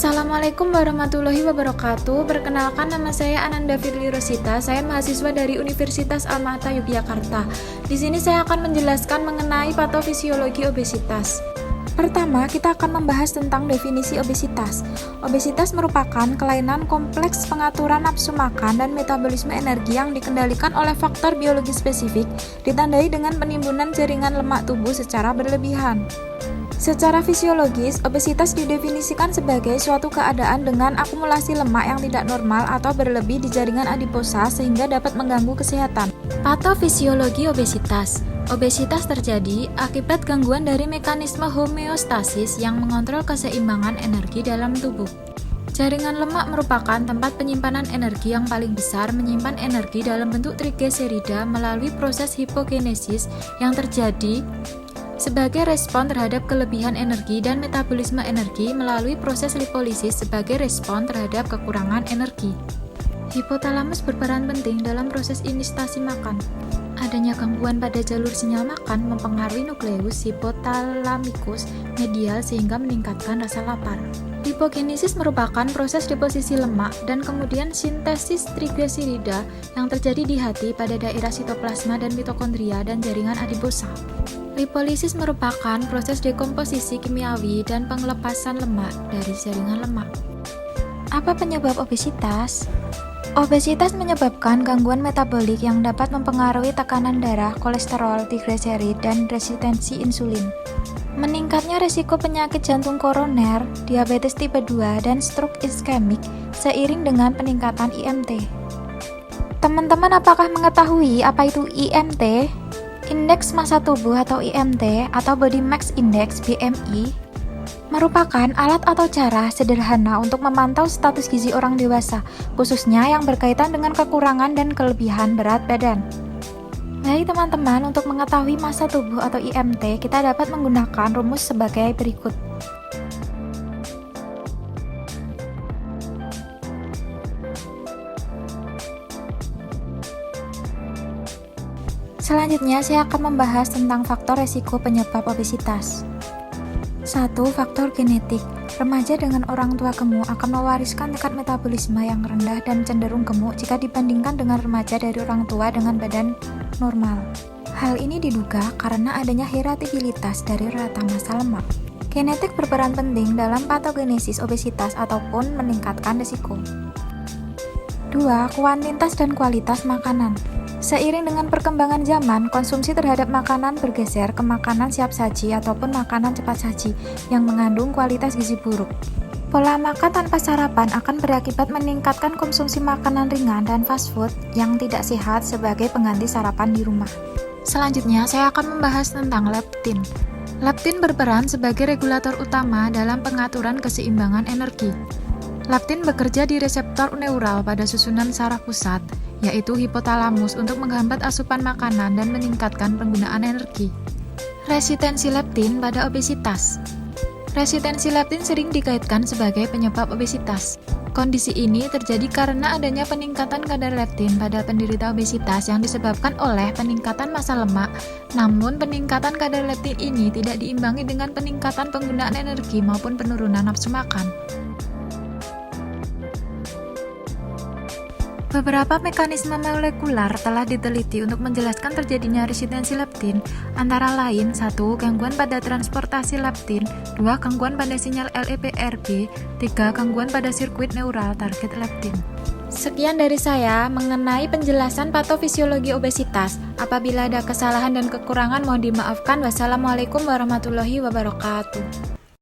Assalamualaikum warahmatullahi wabarakatuh. Perkenalkan, nama saya Ananda Firly Rosita. Saya mahasiswa dari Universitas Alma-Ata Yogyakarta. Di sini saya akan menjelaskan mengenai patofisiologi obesitas. Pertama, kita akan membahas tentang definisi obesitas. Obesitas merupakan kelainan kompleks pengaturan nafsu makan dan metabolisme energi yang dikendalikan oleh faktor biologi spesifik, ditandai dengan penimbunan jaringan lemak tubuh secara berlebihan. Secara fisiologis, obesitas didefinisikan sebagai suatu keadaan dengan akumulasi lemak yang tidak normal atau berlebih di jaringan adiposa sehingga dapat mengganggu kesehatan. Patofisiologi obesitas. Obesitas terjadi akibat gangguan dari mekanisme homeostasis yang mengontrol keseimbangan energi dalam tubuh. Jaringan lemak merupakan tempat penyimpanan energi yang paling besar, menyimpan energi dalam bentuk trigliserida melalui proses hipokinesis yang terjadi sebagai respon terhadap kelebihan energi dan metabolisme energi melalui proses lipolisis sebagai respon terhadap kekurangan energi. Hipotalamus berperan penting dalam proses inisiasi makan. Adanya gangguan pada jalur sinyal makan mempengaruhi nukleus hipotalamikus medial sehingga meningkatkan rasa lapar. Lipogenesis merupakan proses deposisi lemak dan kemudian sintesis trigliserida yang terjadi di hati pada daerah sitoplasma dan mitokondria dan jaringan adiposa. Lipolisis merupakan proses dekomposisi kimiawi dan pengelepasan lemak dari jaringan lemak. Apa penyebab obesitas? Obesitas menyebabkan gangguan metabolik yang dapat mempengaruhi tekanan darah, kolesterol, trigliserid, dan resistensi insulin. Meningkatnya risiko penyakit jantung koroner, diabetes tipe 2, dan stroke iskemik seiring dengan peningkatan IMT. Teman-teman apakah mengetahui apa itu IMT? Indeks massa tubuh atau IMT atau Body Mass Index (BMI) merupakan alat atau cara sederhana untuk memantau status gizi orang dewasa, khususnya yang berkaitan dengan kekurangan dan kelebihan berat badan. Baik teman-teman, untuk mengetahui massa tubuh atau IMT, kita dapat menggunakan rumus sebagai berikut. Selanjutnya, saya akan membahas tentang faktor resiko penyebab obesitas. 1. Faktor genetik. Remaja dengan orang tua gemuk akan mewariskan tingkat metabolisme yang rendah dan cenderung gemuk jika dibandingkan dengan remaja dari orang tua dengan badan normal. Hal ini diduga karena adanya heritabilitas dari rata massa lemak. Genetik berperan penting dalam patogenesis obesitas ataupun meningkatkan risiko. 2. Kuantitas dan kualitas makanan. Seiring dengan perkembangan zaman, konsumsi terhadap makanan bergeser ke makanan siap saji ataupun makanan cepat saji yang mengandung kualitas gizi buruk. Pola makan tanpa sarapan akan berakibat meningkatkan konsumsi makanan ringan dan fast food yang tidak sehat sebagai pengganti sarapan di rumah. Selanjutnya, saya akan membahas tentang leptin. Leptin berperan sebagai regulator utama dalam pengaturan keseimbangan energi. Leptin bekerja di reseptor neural pada susunan saraf pusat, yaitu hipotalamus, untuk menghambat asupan makanan dan meningkatkan penggunaan energi. Resistensi leptin pada obesitas. Resistensi leptin sering dikaitkan sebagai penyebab obesitas. Kondisi ini terjadi karena adanya peningkatan kadar leptin pada penderita obesitas yang disebabkan oleh peningkatan massa lemak, namun peningkatan kadar leptin ini tidak diimbangi dengan peningkatan penggunaan energi maupun penurunan nafsu makan. Beberapa mekanisme molekular telah diteliti untuk menjelaskan terjadinya resistensi leptin, antara lain 1. Gangguan pada transportasi leptin, 2. Gangguan pada sinyal LEPRB, 3. Gangguan pada sirkuit neural target leptin. Sekian dari saya mengenai penjelasan patofisiologi obesitas. Apabila ada kesalahan dan kekurangan mohon dimaafkan. Wassalamualaikum warahmatullahi wabarakatuh.